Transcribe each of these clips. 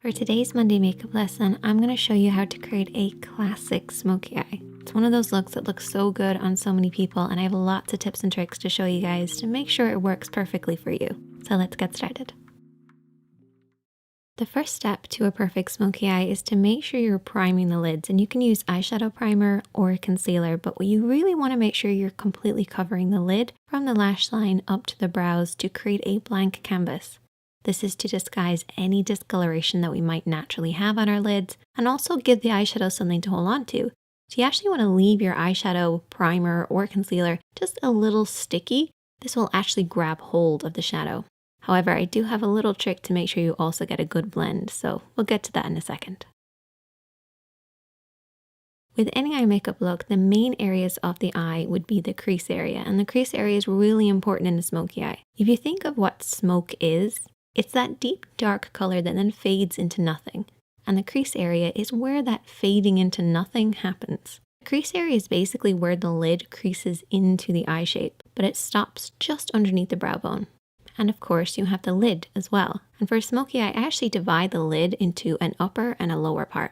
For today's Monday makeup lesson, I'm going to show you how to create a classic smoky eye. It's one of those looks that looks so good on so many people, and I have lots of tips and tricks to show you guys to make sure it works perfectly for you. So let's get started. The first step to a perfect smoky eye is to make sure you're priming the lids, and you can use eyeshadow primer or concealer, but you really want to make sure you're completely covering the lid from the lash line up to the brows to create a blank canvas. This is to disguise any discoloration that we might naturally have on our lids and also give the eyeshadow something to hold on to. So you actually want to leave your eyeshadow primer or concealer just a little sticky. This will actually grab hold of the shadow. However, I do have a little trick to make sure you also get a good blend, so we'll get to that in a second. With any eye makeup look, the main areas of the eye would be the crease area, and the crease area is really important in a smoky eye. If you think of what smoke is, it's that deep dark color that then fades into nothing, and the crease area is where that fading into nothing happens. The crease area is basically where the lid creases into the eye shape, but it stops just underneath the brow bone. And of course, you have the lid as well. And for a smoky eye, I actually divide the lid into an upper and a lower part.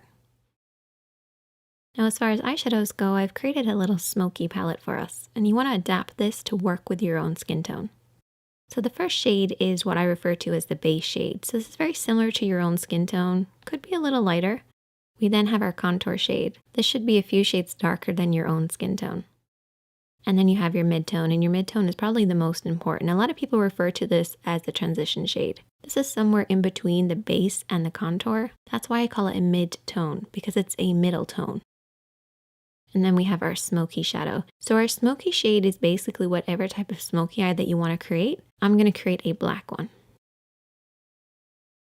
Now, as far as eyeshadows go, I've created a little smoky palette for us, and you want to adapt this to work with your own skin tone. So the first shade is what I refer to as the base shade. So this is very similar to your own skin tone, could be a little lighter. We then have our contour shade. This should be a few shades darker than your own skin tone. And then you have your mid-tone, and your mid-tone is probably the most important. A lot of people refer to this as the transition shade. This is somewhere in between the base and the contour. That's why I call it a mid-tone, because it's a middle tone. And then we have our smoky shadow. So our smoky shade is basically whatever type of smoky eye that you want to create. I'm going to create a black one.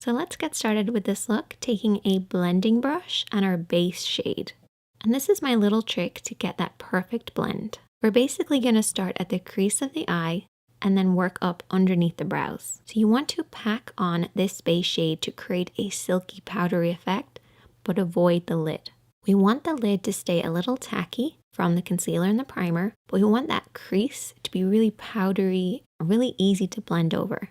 So let's get started with this look, taking a blending brush and our base shade. And this is my little trick to get that perfect blend. We're basically going to start at the crease of the eye and then work up underneath the brows. So you want to pack on this base shade to create a silky powdery effect, but avoid the lid. We want the lid to stay a little tacky from the concealer and the primer, but we want that crease to be really powdery, really easy to blend over.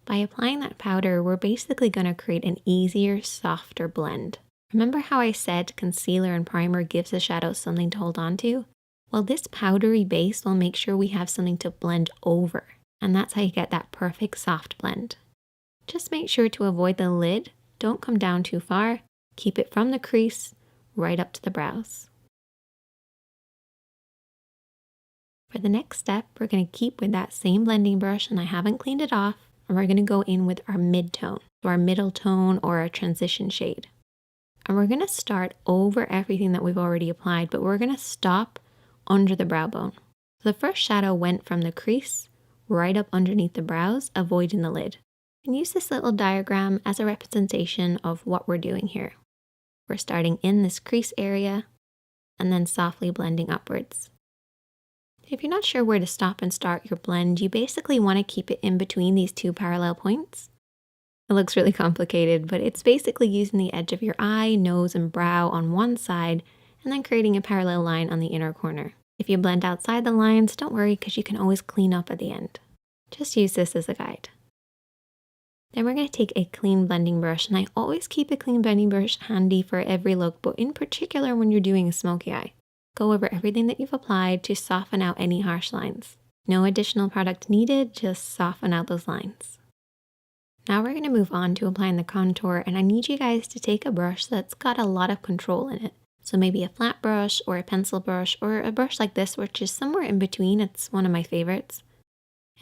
By applying that powder, we're basically going to create an easier, softer blend. Remember how I said concealer and primer gives the shadow something to hold on to? Well, this powdery base will make sure we have something to blend over, and that's how you get that perfect soft blend. Just make sure to avoid the lid, don't come down too far, keep it from the crease right up to the brows. For the next step, we're going to keep with that same blending brush, and I haven't cleaned it off, and we're going to go in with our mid-tone, so our middle tone or our transition shade. And we're going to start over everything that we've already applied, but we're going to stop under the brow bone. So the first shadow went from the crease right up underneath the brows, avoiding the lid. And use this little diagram as a representation of what we're doing here. We're starting in this crease area and then softly blending upwards. If you're not sure where to stop and start your blend, you basically want to keep it in between these two parallel points. It looks really complicated, but it's basically using the edge of your eye, nose, and brow on one side, and then creating a parallel line on the inner corner. If you blend outside the lines, don't worry because you can always clean up at the end. Just use this as a guide. Then we're going to take a clean blending brush, and I always keep a clean blending brush handy for every look, but in particular when you're doing a smoky eye. Go over everything that you've applied to soften out any harsh lines. No additional product needed, just soften out those lines. Now we're going to move on to applying the contour, and I need you guys to take a brush that's got a lot of control in it. So maybe a flat brush or a pencil brush or a brush like this, which is somewhere in between. It's one of my favorites.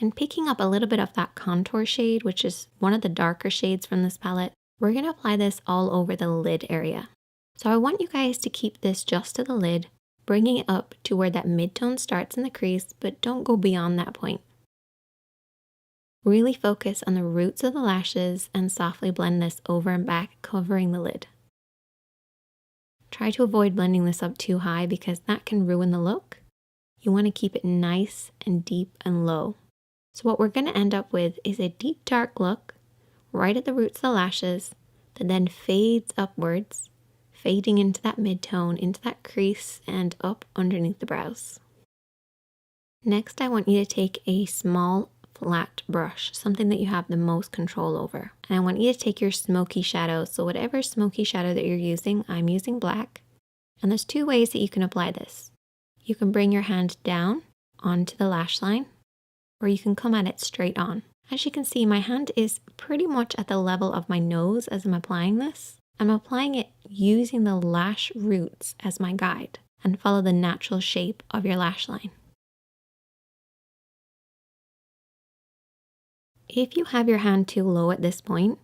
And picking up a little bit of that contour shade, which is one of the darker shades from this palette, we're going to apply this all over the lid area. So I want you guys to keep this just to the lid, bringing it up to where that mid-tone starts in the crease, but don't go beyond that point. Really focus on the roots of the lashes and softly blend this over and back, covering the lid. Try to avoid blending this up too high because that can ruin the look. You want to keep it nice and deep and low. So what we're going to end up with is a deep dark look right at the roots of the lashes that then fades upwards, fading into that mid-tone, into that crease, and up underneath the brows. Next, I want you to take a small flat brush, something that you have the most control over. And I want you to take your smoky shadow. So whatever smoky shadow that you're using, I'm using black. And there's two ways that you can apply this. You can bring your hand down onto the lash line, or you can come at it straight on. As you can see, my hand is pretty much at the level of my nose as I'm applying this. I'm applying it using the lash roots as my guide, and follow the natural shape of your lash line. If you have your hand too low at this point,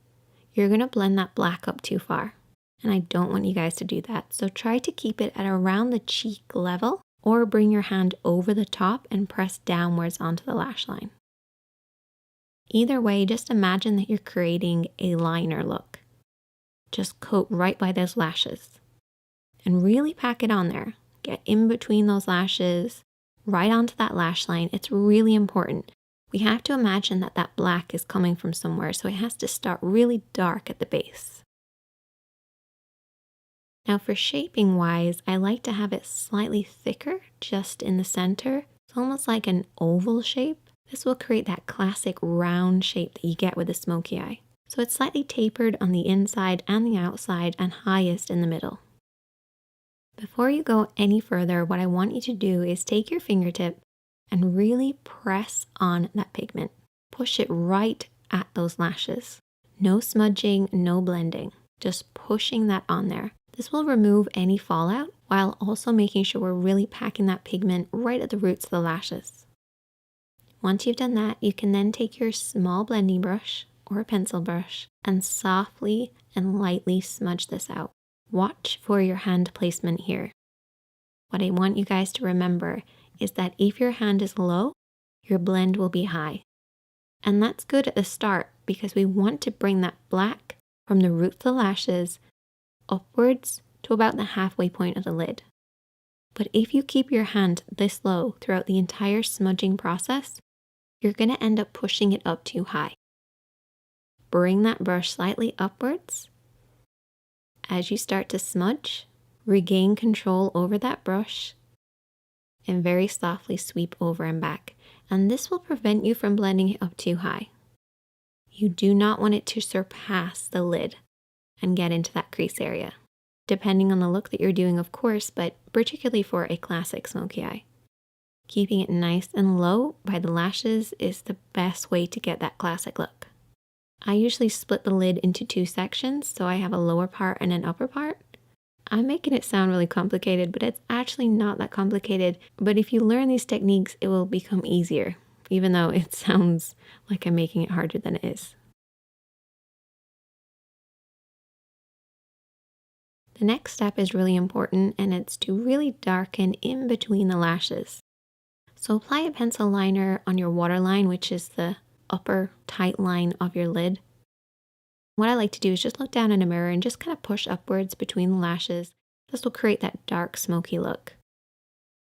you're going to blend that black up too far. And I don't want you guys to do that. So try to keep it at around the cheek level, or bring your hand over the top and press downwards onto the lash line. Either way, just imagine that you're creating a liner look. Just coat right by those lashes and really pack it on there. Get in between those lashes, right onto that lash line. It's really important. We have to imagine that that black is coming from somewhere, so it has to start really dark at the base. Now for shaping wise, I like to have it slightly thicker just in the center. It's almost like an oval shape. This will create that classic round shape that you get with a smoky eye. So it's slightly tapered on the inside and the outside, and highest in the middle. Before you go any further, what I want you to do is take your fingertip and really press on that pigment. Push it right at those lashes. No smudging, no blending, just pushing that on there. This will remove any fallout while also making sure we're really packing that pigment right at the roots of the lashes. Once you've done that, you can then take your small blending brush or a pencil brush and softly and lightly smudge this out. Watch for your hand placement here. What I want you guys to remember is that if your hand is low, your blend will be high. And that's good at the start because we want to bring that black from the root of the lashes upwards to about the halfway point of the lid. But if you keep your hand this low throughout the entire smudging process, you're going to end up pushing it up too high. Bring that brush slightly upwards. As you start to smudge, regain control over that brush and very softly sweep over and back. And this will prevent you from blending it up too high. You do not want it to surpass the lid and get into that crease area, depending on the look that you're doing, of course, but particularly for a classic smoky eye. Keeping it nice and low by the lashes is the best way to get that classic look. I usually split the lid into two sections, so I have a lower part and an upper part. I'm making it sound really complicated, but it's actually not that complicated. But if you learn these techniques, it will become easier, even though it sounds like I'm making it harder than it is. The next step is really important, and it's to really darken in between the lashes. So apply a pencil liner on your waterline, which is the upper tight line of your lid. What I like to do is just look down in a mirror and just kind of push upwards between the lashes. This will create that dark smoky look.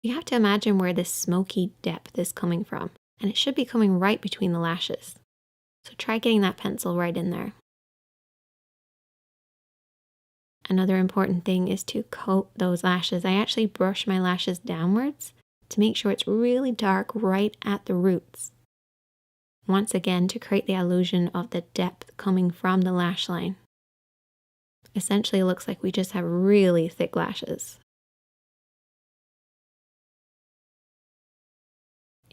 You have to imagine where this smoky depth is coming from, and it should be coming right between the lashes. So try getting that pencil right in there. Another important thing is to coat those lashes. I actually brush my lashes downwards to make sure it's really dark right at the roots. Once again, to create the illusion of the depth coming from the lash line. Essentially, it looks like we just have really thick lashes.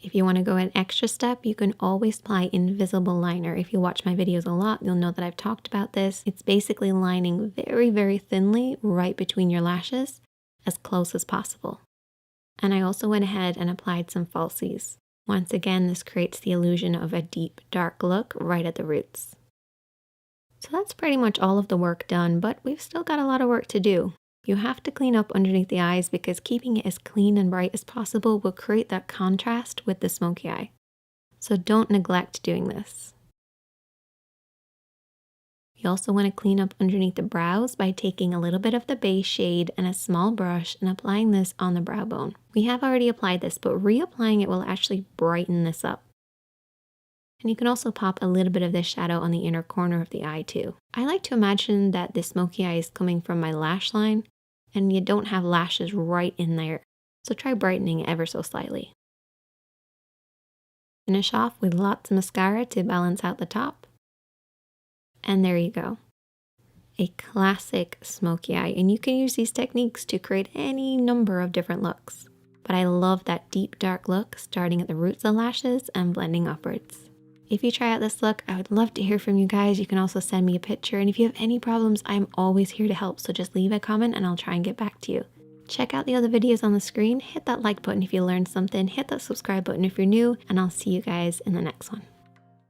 If you want to go an extra step, you can always apply invisible liner. If you watch my videos a lot, you'll know that I've talked about this. It's basically lining very, very thinly right between your lashes, as close as possible. And I also went ahead and applied some falsies. Once again, this creates the illusion of a deep, dark look right at the roots. So that's pretty much all of the work done, but we've still got a lot of work to do. You have to clean up underneath the eyes because keeping it as clean and bright as possible will create that contrast with the smoky eye. So don't neglect doing this. You also want to clean up underneath the brows by taking a little bit of the base shade and a small brush and applying this on the brow bone. We have already applied this, but reapplying it will actually brighten this up. And you can also pop a little bit of this shadow on the inner corner of the eye too. I like to imagine that the smoky eye is coming from my lash line and you don't have lashes right in there. So try brightening it ever so slightly. finish off with lots of mascara to balance out the top. And there you go. A classic smoky eye, and you can use these techniques to create any number of different looks. But I love that deep dark look starting at the roots of the lashes and blending upwards. If you try out this look, I would love to hear from you guys. You can also send me a picture, and if you have any problems, I'm always here to help, so just leave a comment and I'll try and get back to you. Check out the other videos on the screen, hit that like button if you learned something, hit that subscribe button if you're new, and I'll see you guys in the next one.